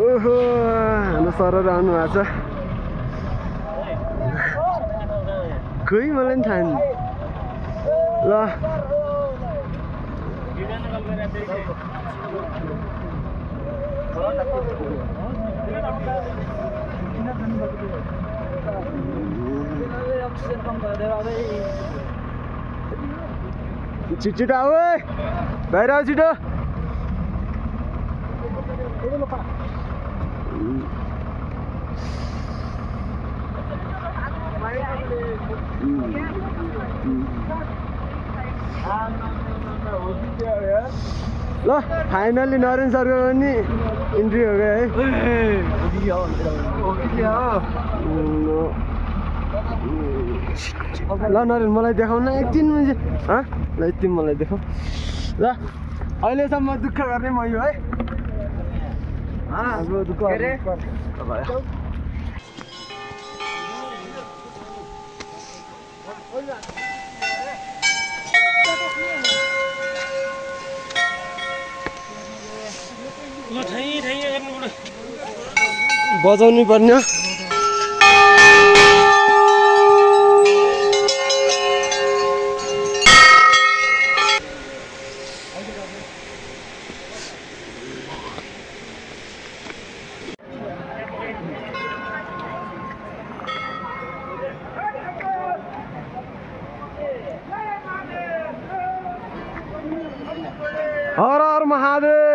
ओहो हाम्रो सरर आउनु भएको छ खोइ मलाई पनि थाहा नि ल छिटो आऊ है बाहिर आऊ छिटो ल फाइनली नरेन सरको पनि इन्ट्री हो गयो है ल नरेन मलाई देखाउ न एकदिन मान्छे ल यति मलाई देखाउ ल अहिलेसम्म दुःख गर्ने म यो है दुःख बजाउनु पर्ने हर हर महादेव